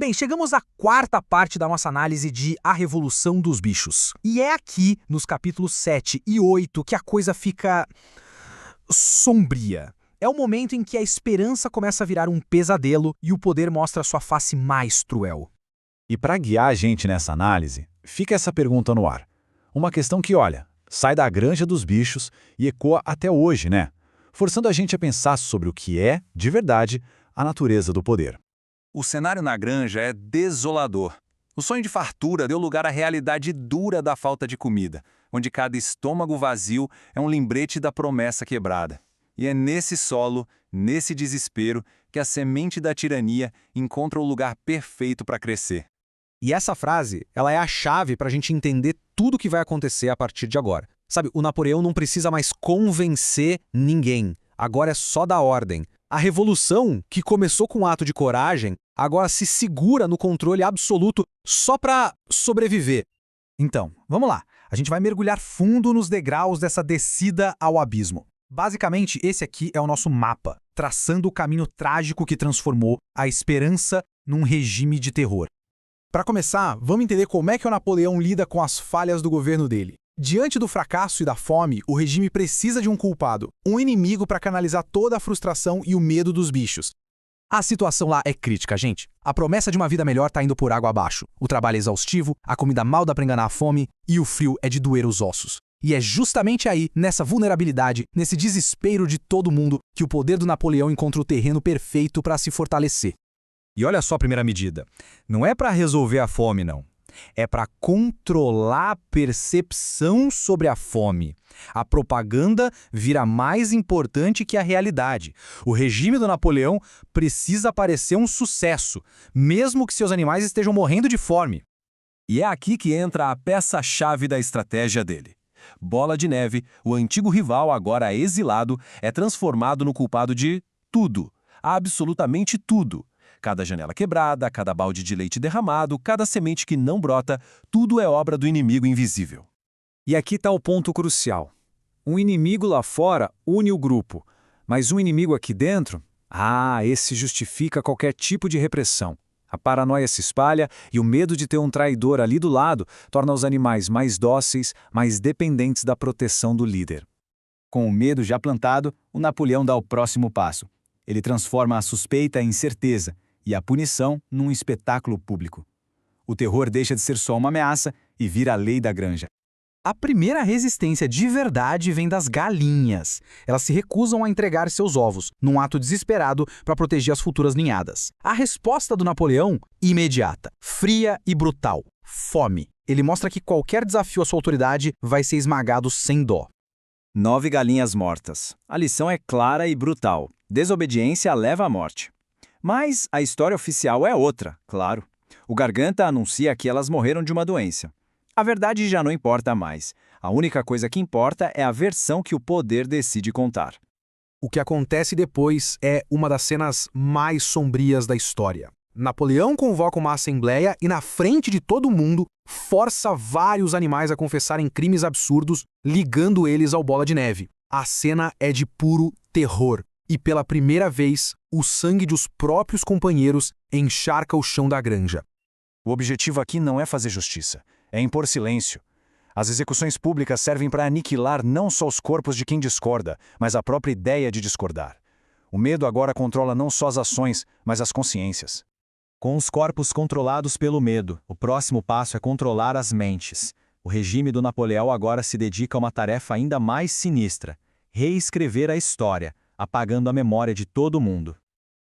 Bem, chegamos à quarta parte da nossa análise de A Revolução dos Bichos. E é aqui, nos capítulos 7 e 8, que a coisa fica sombria. É o momento em que a esperança começa a virar um pesadelo e o poder mostra sua face mais cruel. E para guiar a gente nessa análise, fica essa pergunta no ar. Uma questão que, olha, sai da granja dos bichos e ecoa até hoje, né? Forçando a gente a pensar sobre o que é, de verdade, a natureza do poder. O cenário na granja é desolador. O sonho de fartura deu lugar à realidade dura da falta de comida, onde cada estômago vazio é um lembrete da promessa quebrada. E é nesse solo, nesse desespero, que a semente da tirania encontra o lugar perfeito para crescer. E essa frase, ela é a chave para a gente entender tudo o que vai acontecer a partir de agora. Sabe, o Napoleão não precisa mais convencer ninguém. Agora é só dar ordem. A revolução, que começou com um ato de coragem, agora se segura no controle absoluto só para sobreviver. Então, vamos lá. A gente vai mergulhar fundo nos degraus dessa descida ao abismo. Basicamente, esse aqui é o nosso mapa, traçando o caminho trágico que transformou a esperança num regime de terror. Para começar, vamos entender como é que o Napoleão lida com as falhas do governo dele. Diante do fracasso e da fome, o regime precisa de um culpado, um inimigo para canalizar toda a frustração e o medo dos bichos. A situação lá é crítica, gente. A promessa de uma vida melhor tá indo por água abaixo. O trabalho é exaustivo, a comida mal dá para enganar a fome e o frio é de doer os ossos. E é justamente aí, nessa vulnerabilidade, nesse desespero de todo mundo, que o poder do Napoleão encontra o terreno perfeito para se fortalecer. E olha só a primeira medida. Não é para resolver a fome, não. É para controlar a percepção sobre a fome. A propaganda vira mais importante que a realidade. O regime do Napoleão precisa parecer um sucesso, mesmo que seus animais estejam morrendo de fome. E é aqui que entra a peça-chave da estratégia dele. Bola de Neve, o antigo rival agora exilado, é transformado no culpado de tudo, absolutamente tudo. Cada janela quebrada, cada balde de leite derramado, cada semente que não brota, tudo é obra do inimigo invisível. E aqui está o ponto crucial. Um inimigo lá fora une o grupo, mas um inimigo aqui dentro? Esse justifica qualquer tipo de repressão. A paranoia se espalha e o medo de ter um traidor ali do lado torna os animais mais dóceis, mais dependentes da proteção do líder. Com o medo já plantado, o Napoleão dá o próximo passo. Ele transforma a suspeita em certeza e a punição num espetáculo público. O terror deixa de ser só uma ameaça e vira a lei da granja. A primeira resistência de verdade vem das galinhas. Elas se recusam a entregar seus ovos, num ato desesperado para proteger as futuras ninhadas. A resposta do Napoleão, imediata, fria e brutal: fome. Ele mostra que qualquer desafio à sua autoridade vai ser esmagado sem dó. 9 galinhas mortas. A lição é clara e brutal. Desobediência leva à morte. Mas a história oficial é outra, claro. O Garganta anuncia que elas morreram de uma doença. A verdade já não importa mais. A única coisa que importa é a versão que o poder decide contar. O que acontece depois é uma das cenas mais sombrias da história. Napoleão convoca uma assembleia e, na frente de todo mundo, força vários animais a confessarem crimes absurdos, ligando eles ao Bola de Neve. A cena é de puro terror. E pela primeira vez, o sangue dos próprios companheiros encharca o chão da granja. O objetivo aqui não é fazer justiça, é impor silêncio. As execuções públicas servem para aniquilar não só os corpos de quem discorda, mas a própria ideia de discordar. O medo agora controla não só as ações, mas as consciências. Com os corpos controlados pelo medo, o próximo passo é controlar as mentes. O regime do Napoleão agora se dedica a uma tarefa ainda mais sinistra: reescrever a história, apagando a memória de todo mundo.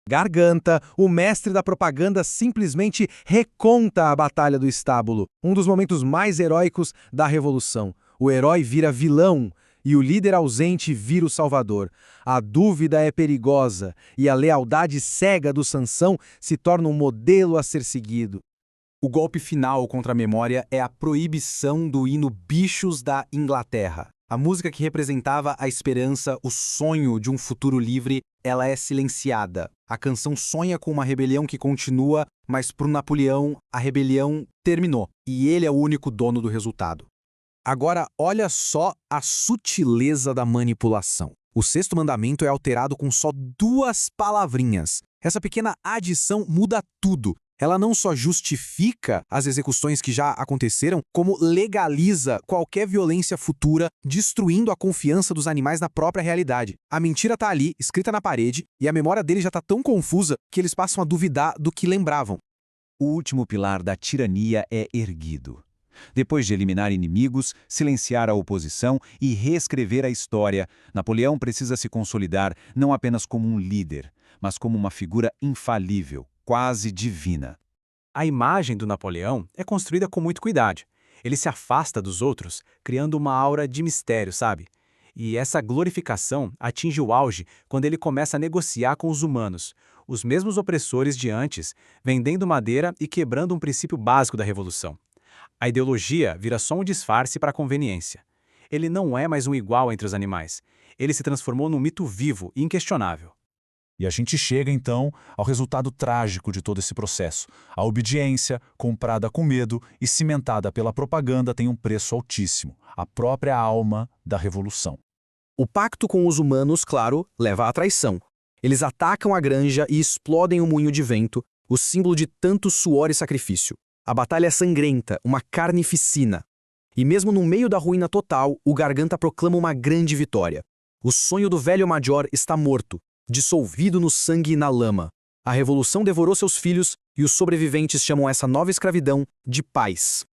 Garganta, o mestre da propaganda, simplesmente reconta a Batalha do Estábulo, um dos momentos mais heróicos da Revolução. O herói vira vilão e o líder ausente vira o salvador. A dúvida é perigosa e a lealdade cega do Sansão se torna um modelo a ser seguido. O golpe final contra a memória é a proibição do hino Bichos da Inglaterra. A música que representava a esperança, o sonho de um futuro livre, ela é silenciada. A canção sonha com uma rebelião que continua, mas para o Napoleão, a rebelião terminou. E ele é o único dono do resultado. Agora, olha só a sutileza da manipulação. O sexto mandamento é alterado com só 2 palavrinhas. Essa pequena adição muda tudo. Ela não só justifica as execuções que já aconteceram, como legaliza qualquer violência futura, destruindo a confiança dos animais na própria realidade. A mentira tá ali, escrita na parede, e a memória deles já tá tão confusa que eles passam a duvidar do que lembravam. O último pilar da tirania é erguido. Depois de eliminar inimigos, silenciar a oposição e reescrever a história, Napoleão precisa se consolidar não apenas como um líder, mas como uma figura infalível, quase divina. A imagem do Napoleão é construída com muito cuidado. Ele se afasta dos outros, criando uma aura de mistério, sabe? E essa glorificação atinge o auge quando ele começa a negociar com os humanos, os mesmos opressores de antes, vendendo madeira e quebrando um princípio básico da Revolução. A ideologia vira só um disfarce para a conveniência. Ele não é mais um igual entre os animais. Ele se transformou num mito vivo e inquestionável. E a gente chega, então, ao resultado trágico de todo esse processo. A obediência, comprada com medo e cimentada pela propaganda, tem um preço altíssimo, a própria alma da revolução. O pacto com os humanos, claro, leva à traição. Eles atacam a granja e explodem o moinho de vento, o símbolo de tanto suor e sacrifício. A batalha é sangrenta, uma carnificina. E mesmo no meio da ruína total, o Garganta proclama uma grande vitória. O sonho do velho Major está morto, dissolvido no sangue e na lama. A revolução devorou seus filhos e os sobreviventes chamam essa nova escravidão de paz.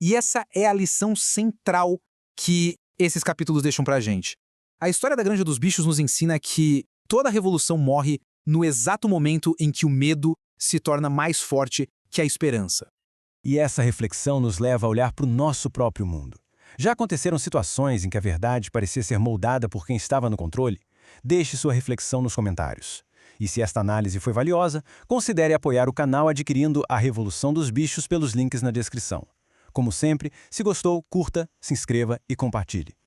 E essa é a lição central que esses capítulos deixam pra gente. A história da Granja dos Bichos nos ensina que toda revolução morre no exato momento em que o medo se torna mais forte que a esperança. E essa reflexão nos leva a olhar para o nosso próprio mundo. Já aconteceram situações em que a verdade parecia ser moldada por quem estava no controle? Deixe sua reflexão nos comentários. E se esta análise foi valiosa, considere apoiar o canal adquirindo A Revolução dos Bichos pelos links na descrição. Como sempre, se gostou, curta, se inscreva e compartilhe.